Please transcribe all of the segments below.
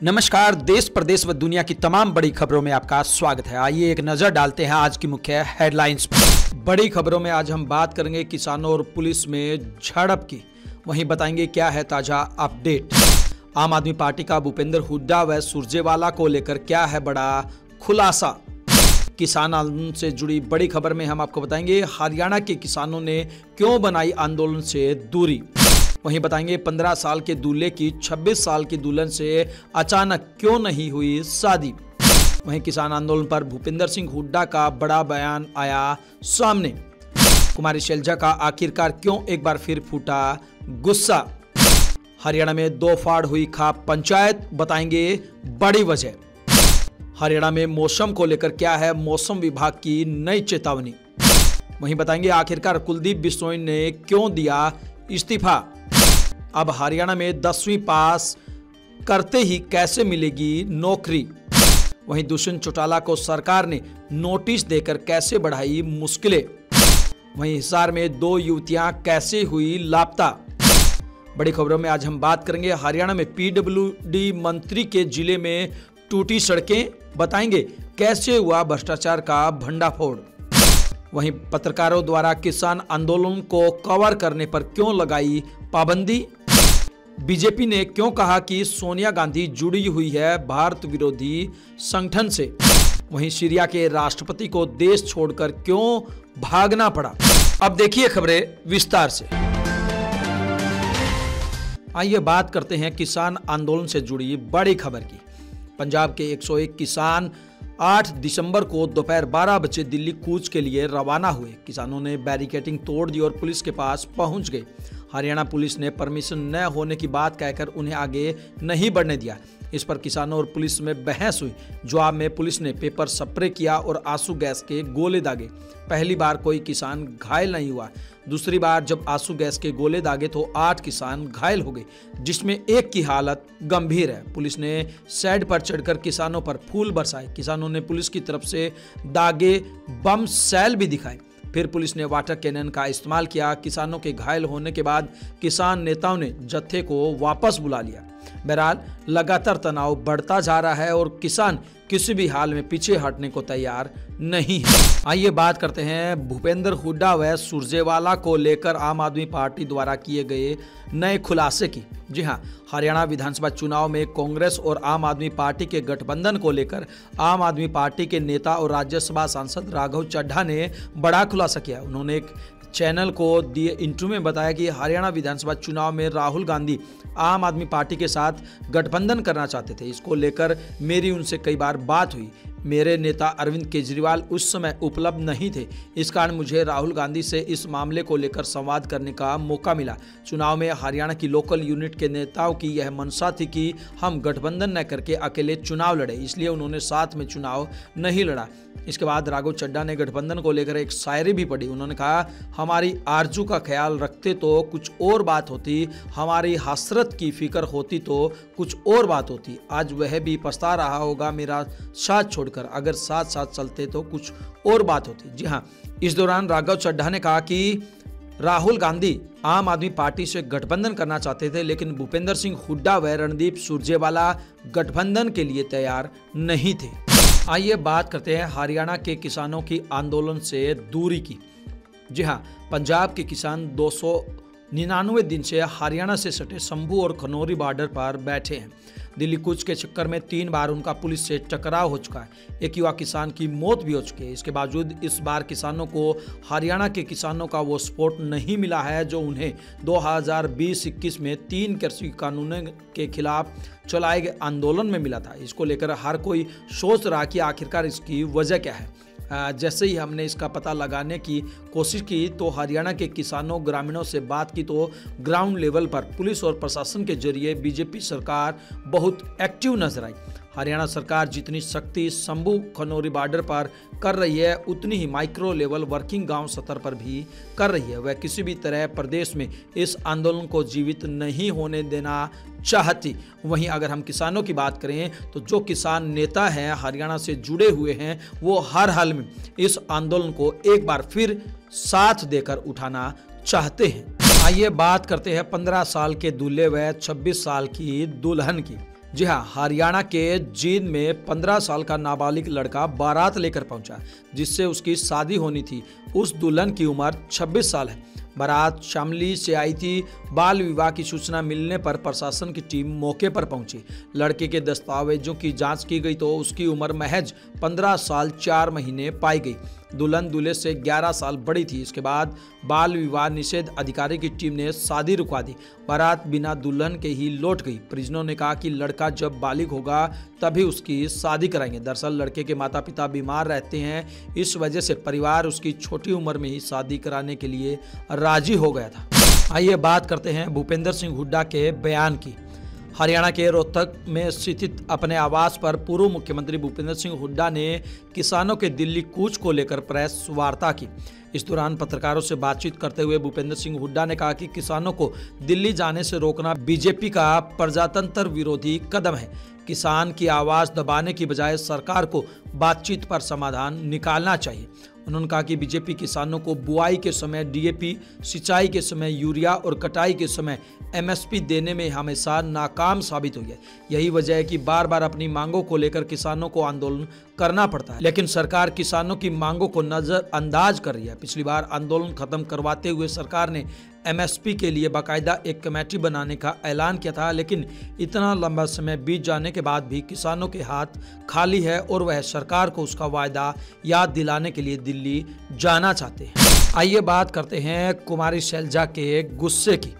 नमस्कार। देश प्रदेश व दुनिया की तमाम बड़ी खबरों में आपका स्वागत है। आइए एक नजर डालते हैं आज की मुख्य हेडलाइंस पर। बड़ी खबरों में आज हम बात करेंगे किसानों और पुलिस में झड़प की, वहीं बताएंगे क्या है ताजा अपडेट। आम आदमी पार्टी का भूपेंद्र हुड्डा व सुरजेवाला को लेकर क्या है बड़ा खुलासा। किसान आंदोलन से जुड़ी बड़ी खबर में हम आपको बताएंगे हरियाणा के किसानों ने क्यों बनाई आंदोलन से दूरी। वहीं बताएंगे 15 साल के दूल्हे की 26 साल की दुल्हन से अचानक क्यों नहीं हुई शादी। वहीं किसान आंदोलन पर भूपेंद्र सिंह हुड्डा का बड़ा बयान आया सामने। कुमारी शैलजा का आखिरकार क्यों एक बार फिर फूटा गुस्सा। हरियाणा में 2 फाड़ हुई खाप पंचायत, बताएंगे बड़ी वजह। हरियाणा में मौसम को लेकर क्या है मौसम विभाग की नई चेतावनी। वहीं बताएंगे आखिरकार कुलदीप बिश्नोई ने क्यों दिया इस्तीफा। अब हरियाणा में 10वीं पास करते ही कैसे मिलेगी नौकरी। वहीं दुष्यंत चौटाला को सरकार ने नोटिस देकर कैसे बढ़ाई मुश्किलें। वहीं हिसार में 2 युवतियां कैसे हुई लापता। बड़ी खबरों में आज हम बात करेंगे हरियाणा में पीडब्ल्यूडी मंत्री के जिले में टूटी सड़कें, बताएंगे कैसे हुआ भ्रष्टाचार का भंडाफोड़। वहीं पत्रकारों द्वारा किसान आंदोलन को कवर करने पर क्यों लगाई पाबंदी। बीजेपी ने क्यों कहा कि सोनिया गांधी जुड़ी हुई है भारत विरोधी संगठन से। वहीं सीरिया के राष्ट्रपति को देश छोड़कर क्यों भागना पड़ा। अब देखिए खबरें विस्तार से। आइए बात करते हैं किसान आंदोलन से जुड़ी बड़ी खबर की। पंजाब के 101 किसान 8 दिसंबर को दोपहर 12 बजे दिल्ली कूच के लिए रवाना हुए। किसानों ने बैरिकेडिंग तोड़ दी और पुलिस के पास पहुंच गए। हरियाणा पुलिस ने परमिशन न होने की बात कहकर उन्हें आगे नहीं बढ़ने दिया। इस पर किसानों और पुलिस में बहस हुई। जवाब में पुलिस ने पेपर स्प्रे किया और आंसू गैस के गोले दागे। पहली बार कोई किसान घायल नहीं हुआ। दूसरी बार जब आंसू गैस के गोले दागे तो 8 किसान घायल हो गए, जिसमें एक की हालत गंभीर है। पुलिस ने शेड पर चढ़कर किसानों पर फूल बरसाए। किसानों ने पुलिस की तरफ से दागे बम सेल भी दिखाए। फिर पुलिस ने वाटर कैनन का इस्तेमाल किया। किसानों के घायल होने के बाद किसान नेताओं ने जत्थे को वापस बुला लिया। बहरहाल लगातार तनाव बढ़ता जा रहा है और किसान किसी भी हाल में पीछे हटने को तैयार नहीं है। आइए बात करते हैं भूपेंद्र हुड्डा व सुरजेवाला को लेकर आम आदमी पार्टी द्वारा किए गए नए खुलासे की। जी हां, हरियाणा विधानसभा चुनाव में कांग्रेस और आम आदमी पार्टी के गठबंधन को लेकर आम आदमी पार्टी के नेता और राज्यसभा सांसद राघव चड्ढा ने बड़ा खुलासा किया। उन्होंने एक चैनल को दिए इंटरव्यू में बताया कि हरियाणा विधानसभा चुनाव में राहुल गांधी आम आदमी पार्टी के साथ गठबंधन करना चाहते थे। इसको लेकर मेरी उनसे कई बार बात हुई। मेरे नेता अरविंद केजरीवाल उस समय उपलब्ध नहीं थे, इस कारण मुझे राहुल गांधी से इस मामले को लेकर संवाद करने का मौका मिला। चुनाव में हरियाणा की लोकल यूनिट के नेताओं की यह मंशा थी कि हम गठबंधन न करके अकेले चुनाव लड़े, इसलिए उन्होंने साथ में चुनाव नहीं लड़ा। इसके बाद राघव चड्ढा ने गठबंधन को लेकर एक शायरी भी पढ़ी। उन्होंने कहा, हमारी आरजू का ख्याल रखते तो कुछ और बात होती, हमारी हसरत की फिक्र होती तो कुछ और बात होती। आज वह भी पछता रहा होगा मेरा साथ छोड़कर, अगर साथ साथ चलते तो कुछ और बात होती। जी हाँ, इस दौरान राघव चड्ढा ने कहा कि राहुल गांधी आम आदमी पार्टी से गठबंधन करना चाहते थे, लेकिन भूपेंद्र सिंह हुड्डा व रणदीप सुरजेवाला गठबंधन के लिए तैयार नहीं थे। आइए बात करते हैं हरियाणा के किसानों की आंदोलन से दूरी की। जी हाँ, पंजाब के किसान 299 दिन से हरियाणा से सटे शंभू और खनौरी बॉर्डर पर बैठे हैं। दिल्ली कूच के चक्कर में 3 बार उनका पुलिस से टकराव हो चुका है। एक युवा किसान की मौत भी हो चुकी है। इसके बावजूद इस बार किसानों को हरियाणा के किसानों का वो सपोर्ट नहीं मिला है जो उन्हें 2020-21 में 3 कृषि कानूनों के खिलाफ चलाए गए आंदोलन में मिला था। इसको लेकर हर कोई सोच रहा कि आखिरकार इसकी वजह क्या है। जैसे ही हमने इसका पता लगाने की कोशिश की तो हरियाणा के किसानों ग्रामीणों से बात की तो ग्राउंड लेवल पर पुलिस और प्रशासन के जरिए बीजेपी सरकार बहुत एक्टिव नजर आई। हरियाणा सरकार जितनी सख्ती शंभू खनौरी बॉर्डर पर कर रही है, उतनी ही माइक्रो लेवल वर्किंग गांव स्तर पर भी कर रही है। वह किसी भी तरह प्रदेश में इस आंदोलन को जीवित नहीं होने देना चाहती। वहीं अगर हम किसानों की बात करें तो जो किसान नेता हैं हरियाणा से जुड़े हुए हैं, वो हर हाल में इस आंदोलन को एक बार फिर साथ देकर उठाना चाहते हैं। आइए बात करते हैं 15 साल के दूल्हे व 26 साल की दुल्हन की। जी हाँ, हरियाणा के जींद में 15 साल का नाबालिग लड़का बारात लेकर पहुंचा, जिससे उसकी शादी होनी थी। उस दुल्हन की उम्र 26 साल है। बारात शामली से आई थी। बाल विवाह की सूचना मिलने पर प्रशासन की टीम मौके पर पहुंची। लड़के के दस्तावेजों की जांच की गई तो उसकी उम्र महज 15 साल 4 महीने पाई गई। दुल्हन दूल्हे से 11 साल बड़ी थी। इसके बाद बाल विवाह निषेध अधिकारी की टीम ने शादी रुकवा दी। बारात बिना दुल्हन के ही लौट गई। परिजनों ने कहा कि लड़का जब बालिग होगा तभी उसकी शादी कराएंगे। दरअसल लड़के के माता पिता बीमार रहते हैं, इस वजह से परिवार उसकी छोटी उम्र में ही शादी कराने के लिए राजी हो गया था। आइए बात करते हैं भूपेंद्र सिंह हुड्डा के बयान की। हरियाणा के रोहतक में स्थित अपने आवास पर पूर्व मुख्यमंत्री भूपेंद्र सिंह हुड्डा ने किसानों के दिल्ली कूच को लेकर प्रेस वार्ता की। इस दौरान पत्रकारों से बातचीत करते हुए भूपेंद्र सिंह हुड्डा ने कहा कि किसानों को दिल्ली जाने से रोकना बीजेपी का प्रजातंत्र विरोधी कदम है। किसान की आवाज दबाने की बजाय सरकार को बातचीत पर समाधान निकालना चाहिए। उन्होंने कहा कि बीजेपी किसानों को बुआई के समय डीएपी, सिंचाई के समय यूरिया और कटाई के समय एमएसपी देने में हमेशा नाकाम साबित हुई है। यही वजह है कि बार बार अपनी मांगों को लेकर किसानों को आंदोलन करना पड़ता है, लेकिन सरकार किसानों की मांगों को नजरअंदाज कर रही है। पिछली बार आंदोलन खत्म करवाते हुए सरकार ने एमएसपी के लिए बाकायदा एक कमेटी बनाने का ऐलान किया था, लेकिन इतना लंबा समय बीत जाने के बाद भी किसानों के हाथ खाली है और वह सरकार को उसका वायदा याद दिलाने के लिए दिल्ली जाना चाहते हैं। आइए बात करते हैं कुमारी शैलजा के गुस्से की।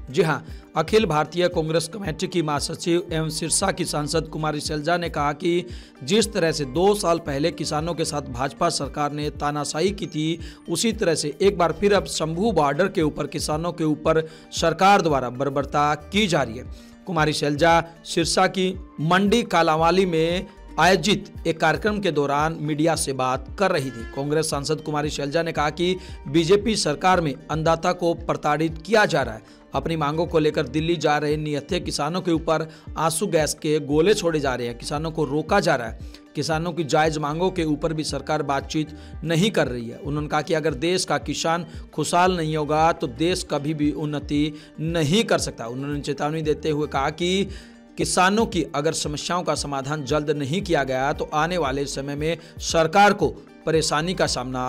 जी हाँ, अखिल भारतीय कांग्रेस कमेटी की महासचिव एवं सिरसा की सांसद कुमारी शैलजा ने कहा कि जिस तरह से 2 साल पहले किसानों के साथ भाजपा सरकार ने तानाशाही की थी, उसी तरह से एक बार फिर अब शंभू बॉर्डर के ऊपर किसानों के ऊपर सरकार द्वारा बर्बरता की जा रही है। कुमारी शैलजा सिरसा की मंडी कालांवाली में आयोजित एक कार्यक्रम के दौरान मीडिया से बात कर रही थी। कांग्रेस सांसद कुमारी शैलजा ने कहा कि बीजेपी सरकार में अन्नदाता को प्रताड़ित किया जा रहा है। अपनी मांगों को लेकर दिल्ली जा रहे निहत्थे किसानों के ऊपर आंसू गैस के गोले छोड़े जा रहे हैं। किसानों को रोका जा रहा है। किसानों की जायज मांगों के ऊपर भी सरकार बातचीत नहीं कर रही है। उन्होंने कहा कि अगर देश का किसान खुशहाल नहीं होगा तो देश कभी भी उन्नति नहीं कर सकता। उन्होंने चेतावनी देते हुए कहा कि किसानों की अगर समस्याओं का समाधान जल्द नहीं किया गया तो आने वाले समय में सरकार को परेशानी का सामना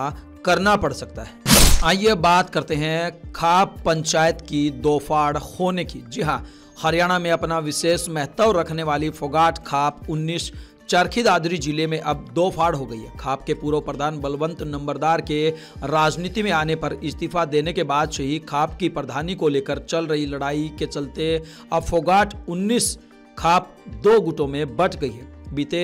करना पड़ सकता है। आइए बात करते हैं खाप पंचायत की दोफाड़ होने की। जी हाँ, हरियाणा में अपना विशेष महत्व रखने वाली फोगाट खाप 19 चरखी दादरी जिले में अब दोफाड़ हो गई है। खाप के पूर्व प्रधान बलवंत नंबरदार के राजनीति में आने पर इस्तीफा देने के बाद से ही खाप की प्रधानी को लेकर चल रही लड़ाई के चलते अब फोगाट 19 खाप 2 गुटों में बंट गई है। बीते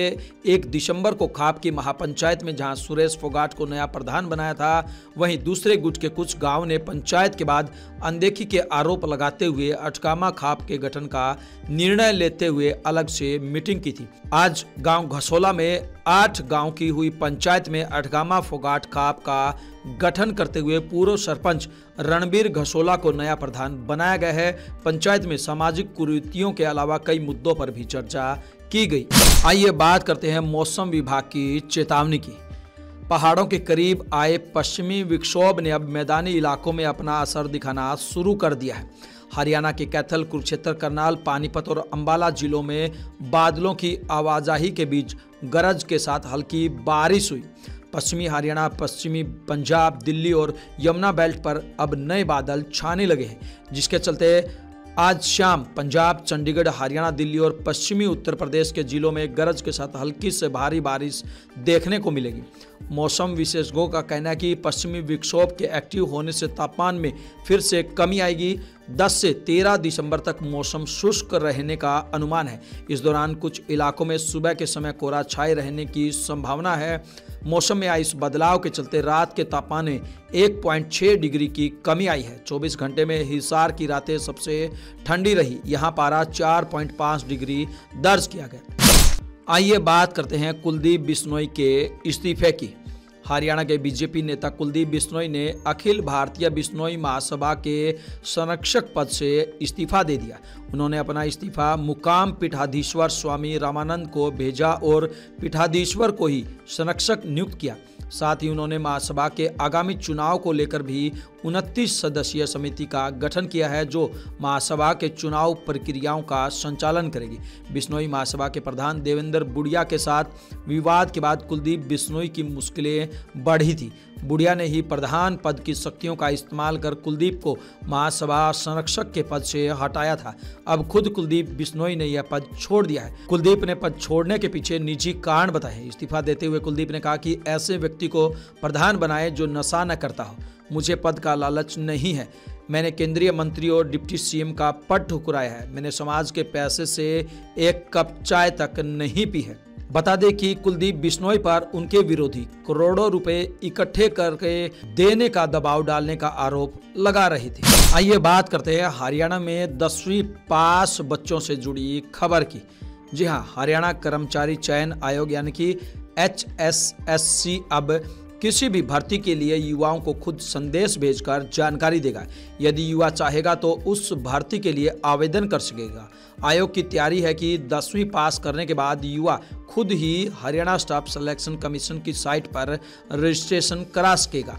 1 दिसंबर को खाप की महापंचायत में जहां सुरेश फोगाट को नया प्रधान बनाया था, वहीं दूसरे गुट के कुछ गांव ने पंचायत के बाद अनदेखी के आरोप लगाते हुए अठकामा खाप के गठन का निर्णय लेते हुए अलग से मीटिंग की थी। आज गांव घसोला में 8 गांव की हुई पंचायत में अठकामा फोगाट खाप का गठन करते हुए पूर्व सरपंच रणबीर घसोला को नया प्रधान बनाया गया है। पंचायत में सामाजिक कुरीतियों के अलावा कई मुद्दों पर भी चर्चा की गई। आइए बात करते हैं मौसम विभाग की चेतावनी की। पहाड़ों के करीब आए पश्चिमी विक्षोभ ने अब मैदानी इलाकों में अपना असर दिखाना शुरू कर दिया है। हरियाणा के कैथल, कुरुक्षेत्र, करनाल, पानीपत और अंबाला जिलों में बादलों की आवाजाही के बीच गरज के साथ हल्की बारिश हुई। पश्चिमी हरियाणा, पश्चिमी पंजाब, दिल्ली और यमुना बेल्ट पर अब नए बादल छाने लगे हैं, जिसके चलते आज शाम पंजाब, चंडीगढ़, हरियाणा, दिल्ली और पश्चिमी उत्तर प्रदेश के जिलों में गरज के साथ हल्की से भारी बारिश देखने को मिलेगी। मौसम विशेषज्ञों का कहना है कि पश्चिमी विक्षोभ के एक्टिव होने से तापमान में फिर से कमी आएगी। 10 से 13 दिसंबर तक मौसम शुष्क रहने का अनुमान है। इस दौरान कुछ इलाकों में सुबह के समय कोहरा छाए रहने की संभावना है। मौसम में आई इस बदलाव के चलते रात के तापमान में 1.6 डिग्री की कमी आई है। 24 घंटे में हिसार की रातें सबसे ठंडी रही। यहाँ पारा 4.5 डिग्री दर्ज किया गया। आइए बात करते हैं कुलदीप बिश्नोई के इस्तीफे की। हरियाणा के बीजेपी नेता कुलदीप बिश्नोई ने अखिल भारतीय बिश्नोई महासभा के संरक्षक पद से इस्तीफा दे दिया। उन्होंने अपना इस्तीफा मुकाम पीठाधीश्वर स्वामी रामानंद को भेजा और पीठाधीश्वर को ही संरक्षक नियुक्त किया। साथ ही उन्होंने महासभा के आगामी चुनाव को लेकर भी 29 सदस्यीय समिति का गठन किया है, जो महासभा के चुनाव प्रक्रियाओं का संचालन करेगी। बिश्नोई महासभा के प्रधान देवेंद्र बुढ़िया के साथ विवाद के बाद कुलदीप बिश्नोई की मुश्किलें बढ़ी थी। बुढ़िया ने ही प्रधान पद की शक्तियों का इस्तेमाल कर कुलदीप को महासभा संरक्षक के पद से हटाया था। अब खुद कुलदीप बिश्नोई ने यह पद छोड़ दिया है। कुलदीप ने पद छोड़ने के पीछे निजी कारण बताए। इस्तीफा देते हुए कुलदीप ने कहा कि ऐसे व्यक्ति को प्रधान बनाए जो नशा न करता हो। मुझे पद का लालच नहीं है। मैंने केंद्रीय मंत्री और डिप्टी सीएम का पद ठुकराया है। मैंने समाज के पैसे से एक कप चाय तक नहीं पी है। बता दें कि कुलदीप बिश्नोई पर उनके विरोधी करोड़ों रुपए इकट्ठे करके देने का दबाव डालने का आरोप लगा रहे थे। आइए बात करते हैं हरियाणा में 10वीं पास बच्चों से जुड़ी खबर की। जी हां, हरियाणा कर्मचारी चयन आयोग यानी कि HSSC अब किसी भी भर्ती के लिए युवाओं को खुद संदेश भेजकर जानकारी देगा। यदि युवा चाहेगा तो उस भर्ती के लिए आवेदन कर सकेगा। आयोग की तैयारी है कि 10वीं पास करने के बाद युवा खुद ही हरियाणा स्टाफ सिलेक्शन कमीशन की साइट पर रजिस्ट्रेशन करा सकेगा।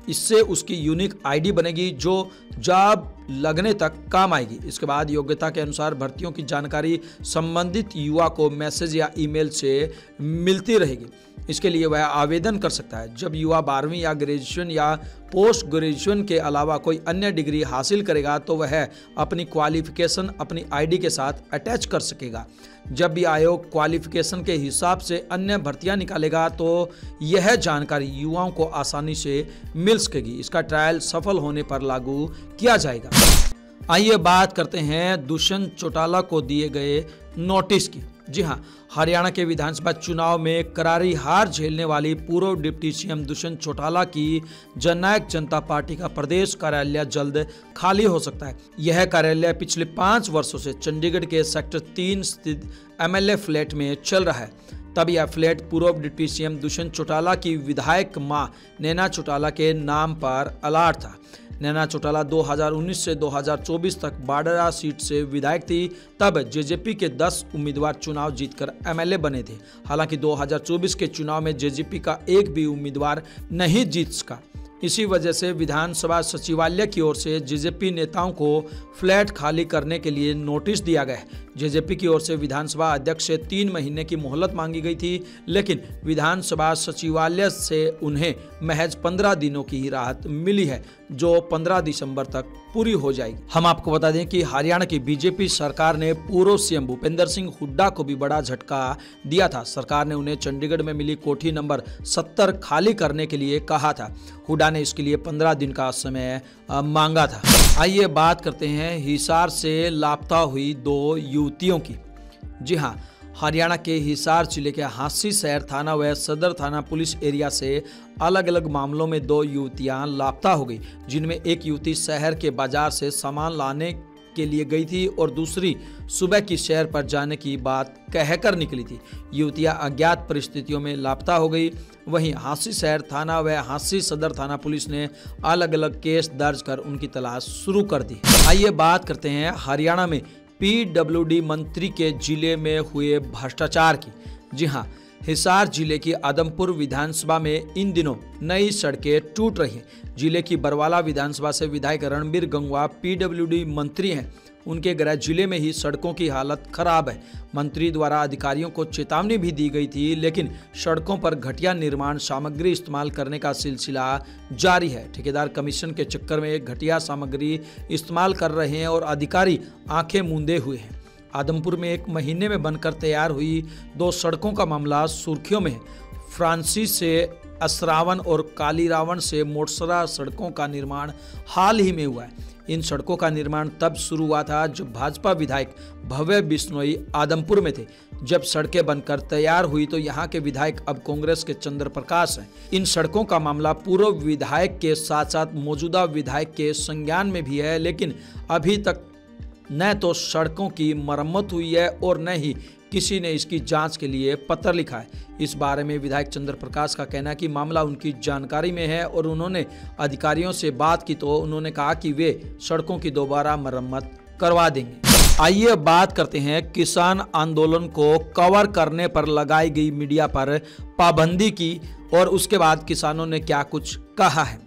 इससे उसकी यूनिक आईडी बनेगी जो जॉब लगने तक काम आएगी। इसके बाद योग्यता के अनुसार भर्तियों की जानकारी संबंधित युवा को मैसेज या ईमेल से मिलती रहेगी। इसके लिए वह आवेदन कर सकता है। जब युवा 12वीं या ग्रेजुएशन या पोस्ट ग्रेजुएशन के अलावा कोई अन्य डिग्री हासिल करेगा तो वह अपनी क्वालिफिकेशन अपनी आईडी के साथ अटैच कर सकेगा। जब भी आयोग क्वालिफिकेशन के हिसाब से अन्य भर्तियां निकालेगा तो यह जानकारी युवाओं को आसानी से मिल सकेगी। इसका ट्रायल सफल होने पर लागू किया जाएगा। आइए बात करते हैं दुष्यंत चौटाला को दिए गए नोटिस की। जी हां, हरियाणा के विधानसभा चुनाव में करारी हार झेलने वाली पूर्व डिप्टी सीएम दुष्यंत चौटाला की जननायक जनता पार्टी का प्रदेश कार्यालय जल्द खाली हो सकता है। यह कार्यालय पिछले 5 वर्षों से चंडीगढ़ के सेक्टर 3 स्थित MLA फ्लैट में चल रहा है। तब यह फ्लैट पूर्व डिप्टी सीएम दुष्यंत चौटाला की विधायक मां नैना चौटाला के नाम पर अलॉट था। नैना चौटाला 2019 से 2024 तक बाडरा सीट से विधायक थी। तब जेजेपी के 10 उम्मीदवार चुनाव जीतकर MLA बने थे। हालांकि 2024 के चुनाव में जेजेपी का एक भी उम्मीदवार नहीं जीत सका। इसी वजह से विधानसभा सचिवालय की ओर से जेजेपी नेताओं को फ्लैट खाली करने के लिए नोटिस दिया गया है। जेजेपी की ओर से विधानसभा अध्यक्ष से 3 महीने की मोहलत मांगी गई थी, लेकिन विधानसभा सचिवालय से उन्हें महज 15 दिनों की ही राहत मिली है, जो 15 दिसंबर तक पूरी हो जाएगी। हम आपको बता दें कि हरियाणा की बीजेपी सरकार ने पूर्व सीएम भूपेंद्र सिंह हुड्डा को भी बड़ा झटका दिया था। सरकार ने उन्हें चंडीगढ़ में मिली कोठी नंबर 70 खाली करने के लिए कहा था। हुड्डा ने इसके लिए 15 दिन का समय मांगा था। आइए बात करते हैं हिसार से लापता हुई 2 युवतियों की। जी हां, हरियाणा के हिसार जिले के हांसी शहर थाना व सदर थाना पुलिस एरिया से अलग अलग मामलों में 2 युवतियां लापता हो गई, जिनमें एक युवती शहर के बाजार से सामान लाने के लिए गई थी और दूसरी सुबह की सैर पर जाने की बात कहकर निकली थी। युवतियां अज्ञात परिस्थितियों में लापता हो गई। वहीं हांसी शहर थाना व हांसी सदर थाना पुलिस ने अलग अलग केस दर्ज कर उनकी तलाश शुरू कर दी। आइए बात करते हैं हरियाणा में PWD मंत्री के जिले में हुए भ्रष्टाचार की। जी हां, हिसार जिले की आदमपुर विधानसभा में इन दिनों नई सड़कें टूट रही हैं। जिले की बरवाला विधानसभा से विधायक रणबीर गंगवा PWD मंत्री हैं। उनके गृह जिले में ही सड़कों की हालत खराब है। मंत्री द्वारा अधिकारियों को चेतावनी भी दी गई थी, लेकिन सड़कों पर घटिया निर्माण सामग्री इस्तेमाल करने का सिलसिला जारी है। ठेकेदार कमीशन के चक्कर में घटिया सामग्री इस्तेमाल कर रहे हैं और अधिकारी आंखें मूंदे हुए हैं। आदमपुर में 1 महीने में बनकर तैयार हुई 2 सड़कों का मामला सुर्खियों में है। फ्रांसिस से असरावन और कालीरावन से मोटसरा सड़कों का निर्माण हाल ही में हुआ है। इन सड़कों का निर्माण तब शुरू हुआ था जब भाजपा विधायक भव्य बिश्नोई आदमपुर में थे। जब सड़कें बनकर तैयार हुई तो यहाँ के विधायक अब कांग्रेस के चंद्र प्रकाश हैं। इन सड़कों का मामला पूर्व विधायक के साथ साथ मौजूदा विधायक के संज्ञान में भी है, लेकिन अभी तक न तो सड़कों की मरम्मत हुई है और न ही किसी ने इसकी जांच के लिए पत्र लिखा है। इस बारे में विधायक चंद्र प्रकाश का कहना है कि मामला उनकी जानकारी में है और उन्होंने अधिकारियों से बात की तो उन्होंने कहा कि वे सड़कों की दोबारा मरम्मत करवा देंगे। आइए बात करते हैं किसान आंदोलन को कवर करने पर लगाई गई मीडिया पर पाबंदी की और उसके बाद किसानों ने क्या कुछ कहा है।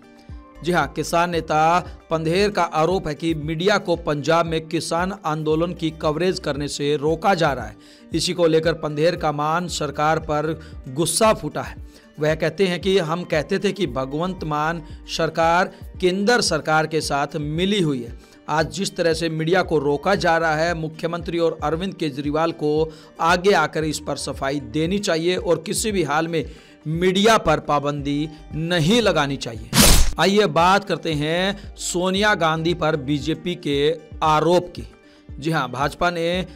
जी हां, किसान नेता पंधेर का आरोप है कि मीडिया को पंजाब में किसान आंदोलन की कवरेज करने से रोका जा रहा है। इसी को लेकर पंधेर का मान सरकार पर गुस्सा फूटा है। वह कहते हैं कि हम कहते थे कि भगवंत मान सरकार केंद्र सरकार के साथ मिली हुई है। आज जिस तरह से मीडिया को रोका जा रहा है, मुख्यमंत्री और अरविंद केजरीवाल को आगे आकर इस पर सफाई देनी चाहिए और किसी भी हाल में मीडिया पर पाबंदी नहीं लगानी चाहिए। आइए बात करते हैं सोनिया गांधी पर बीजेपी के आरोप की। जी हां, भाजपा ने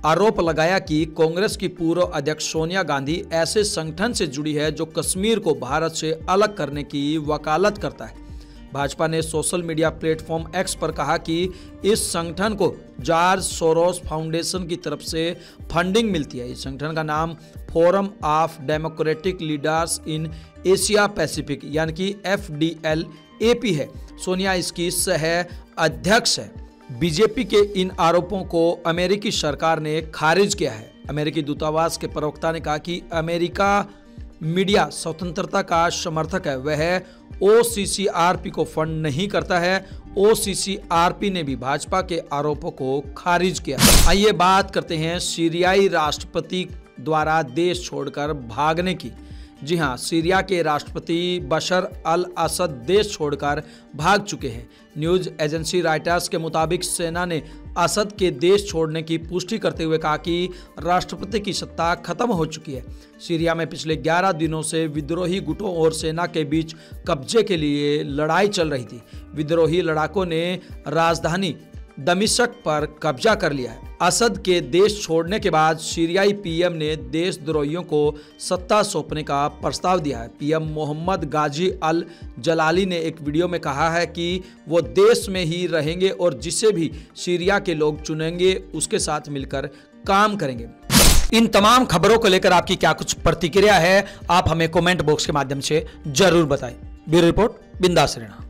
आरोप लगाया कि कांग्रेस की पूर्व अध्यक्ष सोनिया गांधी ऐसे संगठन से जुड़ी है जो कश्मीर को भारत से अलग करने की वकालत करता है। भाजपा ने सोशल मीडिया प्लेटफॉर्म एक्स पर कहा कि इस संगठन को जॉर्ज सोरोस फाउंडेशन की तरफ से फंडिंग मिलती है। इस संगठन का नाम forum of democratic leaders in Asia Pacific यानी कि FDLAP है। सोनिया इसकी सह अध्यक्ष है। बीजेपी के इन आरोपों को अमेरिकी सरकार ने खारिज किया है। अमेरिकी दूतावास के प्रवक्ता ने कहा कि अमेरिका मीडिया स्वतंत्रता का समर्थक है, वह OCCRP को फंड नहीं करता है। OCCRP ने भी भाजपा के आरोपों को खारिज किया। आइए बात करते हैं सीरियाई राष्ट्रपति द्वारा देश छोड़कर भागने की। जी हां, सीरिया के राष्ट्रपति बशर अल असद देश छोड़कर भाग चुके हैं। न्यूज एजेंसी रॉयटर्स के मुताबिक सेना ने असद के देश छोड़ने की पुष्टि करते हुए कहा कि राष्ट्रपति की सत्ता खत्म हो चुकी है। सीरिया में पिछले 11 दिनों से विद्रोही गुटों और सेना के बीच कब्जे के लिए लड़ाई चल रही थी। विद्रोही लड़ाकों ने राजधानी दमिश्क पर कब्जा कर लिया है। असद के देश छोड़ने के बाद सीरियाई PM ने देशद्रोहियों को सत्ता सौंपने का प्रस्ताव दिया है। PM मोहम्मद गाजी अल जलाली ने एक वीडियो में कहा है कि वो देश में ही रहेंगे और जिसे भी सीरिया के लोग चुनेंगे उसके साथ मिलकर काम करेंगे। इन तमाम खबरों को लेकर आपकी क्या कुछ प्रतिक्रिया है, आप हमें कमेंट बॉक्स के माध्यम से जरूर बताएं। ब्यूरो रिपोर्ट, बिंदास रहना।